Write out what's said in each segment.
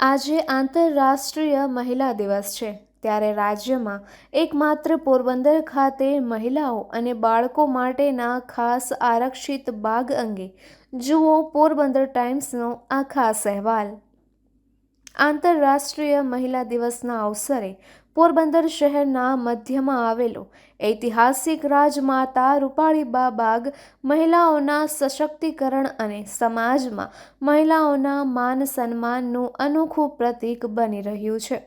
આજે આંતરરાષ્ટ્રીય મહિલા દિવસ છે ત્યારે રાજ્યમાં એકમાત્ર પોરબંદર ખાતે મહિલાઓ અને બાળકો માટેના ખાસ આરક્ષિત બાગ અંગે જુઓ પોરબંદર ટાઈમ્સનો આ ખાસ અહેવાલ। આંતરરાષ્ટ્રીય મહિલા દિવસના અવસરે પોરબંદર શહેરના મધ્યમાં આવેલો ઐતિહાસિક રાજમાતા રૂપાળીબા બાગ મહિલાઓના સશક્તિકરણ અને સમાજમાં મહિલાઓના માન સન્માનનું અનોખું પ્રતીક બની રહ્યું છે।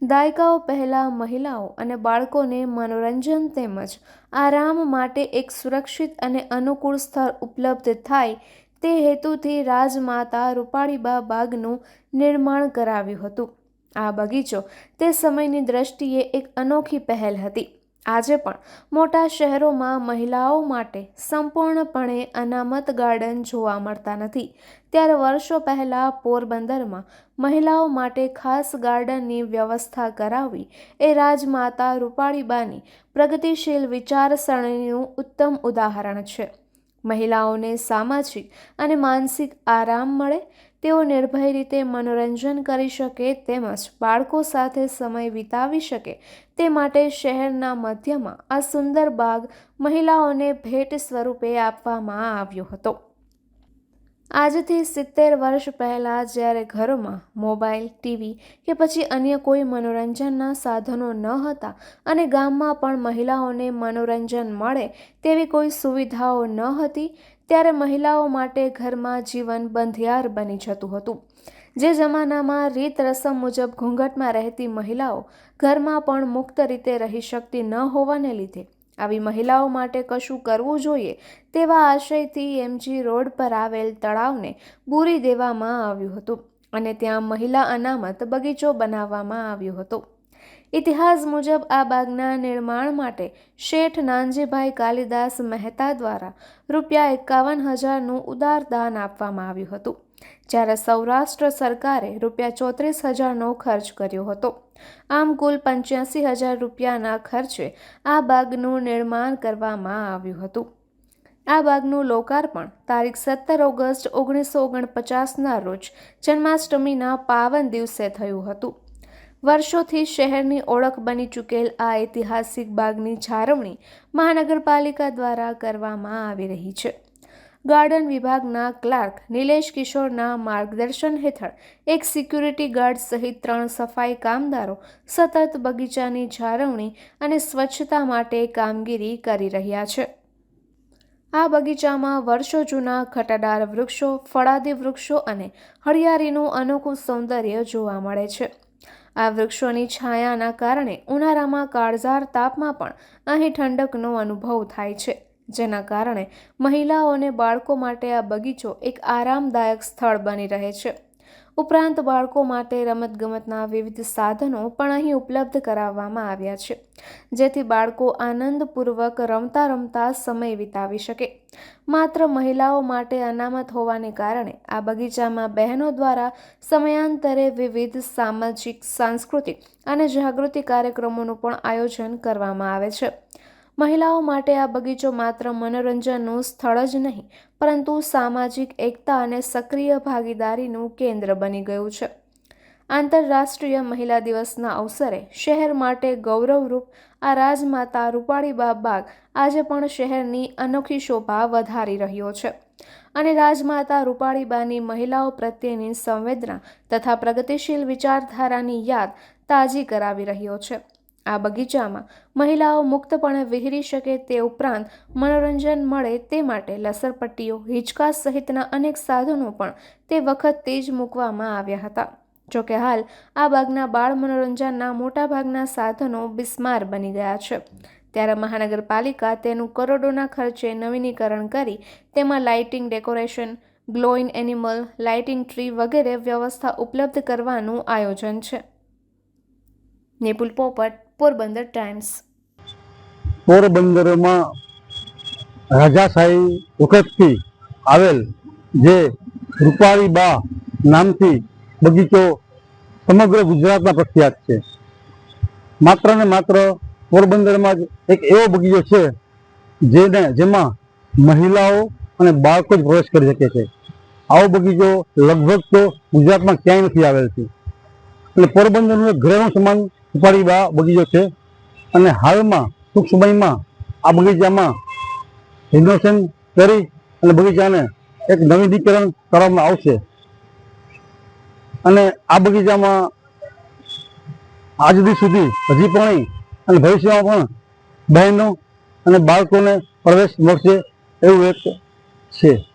દાયકાઓ પહેલા મહિલાઓ અને બાળકોને મનોરંજન તેમજ આરામ માટે એક સુરક્ષિત અને અનુકૂળ સ્થળ ઉપલબ્ધ થાય તે હેતુથી રાજમાતા રૂપાળીબા બાગનું નિર્માણ કરાવ્યું હતું। આ બગીચો તે સમયની દ્રષ્ટિએ એક અનોખી પહેલ હતી। આજે પણ મોટા શહેરોમાં મહિલાઓ માટે સંપૂર્ણપણે અનામત ગાર્ડન જોવા મળતા નથી, ત્યારે વર્ષો પહેલા પોરબંદરમાં મહિલાઓ માટે ખાસ ગાર્ડનની વ્યવસ્થા કરાવવી એ રાજમાતા રૂપાળીબાની પ્રગતિશીલ વિચારસરણીનું ઉત્તમ ઉદાહરણ છે। મહિલાઓને સામાજિક અને માનસિક આરામ મળે, તેઓ નિર્ભય રીતે મનોરંજન કરી શકે તેમજ બાળકો સાથે સમય વિતાવી શકે તે માટે શહેરના મધ્યમાં આ સુંદર બાગ મહિલાઓને ભેટ સ્વરૂપે આપવામાં આવ્યો હતો। આજથી 70 વર્ષ પહેલાં જ્યારે ઘરોમાં મોબાઈલ, ટીવી કે પછી અન્ય કોઈ મનોરંજનના સાધનો ન હતા અને ગામમાં પણ મહિલાઓને મનોરંજન મળે તેવી કોઈ સુવિધાઓ ન હતી, ત્યારે મહિલાઓ માટે ઘરમાં જીવન બંધિયાર બની જતું હતું। જે જમાનામાં રીત રસમ મુજબ ઘૂંઘટમાં રહેતી મહિલાઓ ઘરમાં પણ મુક્ત રીતે રહી શકતી ન હોવાને લીધે આવી મહિલાઓ માટે કશું કરવું જોઈએ તેવા આશયથી એમજી રોડ પર આવેલ તળાવને બૂરી દેવામાં આવ્યું હતું અને ત્યાં મહિલા અનામત બગીચો બનાવવામાં આવ્યો હતો। ઇતિહાસ મુજબ આ બાગના નિર્માણ માટે શેઠ નાનજીભાઈ કાલિદાસ મહેતા દ્વારા ₹51,000નું ઉદાર દાન આપવામાં આવ્યું હતું, જ્યારે સૌરાષ્ટ્ર સરકારે ₹34,000નો ખર્ચ કર્યો હતો। આમ કુલ ₹85,000ના ખર્ચે આ બાગનું નિર્માણ કરવામાં આવ્યું હતું। આ બાગનું લોકાર્પણ તારીખ 17 ઓગસ્ટ 1949ના રોજ જન્માષ્ટમીના પાવન દિવસે થયું હતું। વર્ષોથી શહેરની ઓળખ બની ચૂકેલ આ ઐતિહાસિક બાગની જાળવણી મહાનગરપાલિકા દ્વારા કરવામાં આવી રહી છે। ગાર્ડન વિભાગના ક્લાર્ક નિલેશ કિશોરના માર્ગદર્શન હેઠળ એક સિક્યુરિટી ગાર્ડ સહિત 3 સફાઈ કામદારો સતત બગીચાની જાળવણી અને સ્વચ્છતા માટે કામગીરી કરી રહ્યા છે। આ બગીચામાં વર્ષો જૂના ઘટાદાર વૃક્ષો, ફળાદી વૃક્ષો અને હરિયાળીનું અનોખું સૌંદર્ય જોવા મળે છે। આ વૃક્ષોની છાયાના કારણે ઉનાળામાં કાળઝાળ તાપમાં પણ અહીં ઠંડકનો અનુભવ થાય છે, જેના કારણે મહિલાઓ અને બાળકો માટે આ બગીચો એક આરામદાયક સ્થળ બની રહે છે। ઉપરાંત બાળકો માટે રમતગમતના વિવિધ સાધનો પણ અહીં ઉપલબ્ધ કરાવવામાં આવ્યા છે, જેથી બાળકો આનંદપૂર્વક રમતા રમતા સમય વિતાવી શકે। માત્ર મહિલાઓ માટે અનામત હોવાને કારણે આ બગીચામાં બહેનો દ્વારા સમયાંતરે વિવિધ સામાજિક, સાંસ્કૃતિક અને જાગૃતિ કાર્યક્રમોનું પણ આયોજન કરવામાં આવે છે। મહિલાઓ માટે આ બગીચો માત્ર મનોરંજનનું સ્થળ જ નહીં, પરંતુ સામાજિક એકતા અને સક્રિય ભાગીદારીનું કેન્દ્ર બની ગયું છે। આંતરરાષ્ટ્રીય મહિલા દિવસના અવસરે શહેર માટે ગૌરવરૂપ આ રાજમાતા રૂપાળીબા બાગ આજે પણ શહેરની અનોખી શોભા વધારી રહ્યો છે અને રાજમાતા રૂપાળીબાની મહિલાઓ પ્રત્યેની સંવેદના તથા પ્રગતિશીલ વિચારધારાની યાદ તાજી કરાવી રહ્યો છે। આ બગીચામાં મહિલાઓ મુક્તપણે વિહરી શકે તે ઉપરાંત મનોરંજન મળે તે માટે લસરપટ્ટીઓ, હિંચકા સહિતના અનેક સાધનો પણ તે વખતથી જ મૂકવામાં આવ્યા હતા। જોકે હાલ આ બાગના બાળ મનોરંજનના મોટાભાગના સાધનો બિસ્માર બની ગયા છે, ત્યારે મહાનગરપાલિકા તેનું કરોડોના ખર્ચે નવીનીકરણ કરી તેમાં lighting, decoration, glowing animal, lighting tree વગેરે વ્યવસ્થા ઉપલબ્ધ કરવાનું આયોજન છે। નિપુલ પોપટ, પોરબંદર ટાઈમ્સ। પોરબંદરમાં રાજાશાહી વખતથી આવેલ જે રૂપાળીબા નામથી બગીચો સમગ્ર ગુજરાતમાં પ્રખ્યાત છે। માત્ર ને માત્ર પોરબંદરમાં જ એક એવો બગીચો છે જેમાં મહિલાઓ અને બાળકો જ પ્રવેશ કરી શકે છે। આવો બગીચો લગભગ તો ગુજરાતમાં ક્યાંય નથી આવેલ છે। અને પોરબંદરનું એક ઘરેણું સમાન રૂપાળી બા બગીચો છે. અને હાલમાં ટૂંક સમયમાં આ બગીચામાં રિનોવેશન કરી અને બગીચાને એક નવીનીકરણ કરવામાં આવશે. અને આ બગીચામાં આજ દી સુધી હજી પણ અને ભવિષ્યમાં પણ બહેનો અને બાળકોને પ્રવેશ મળશે એવું એક છે.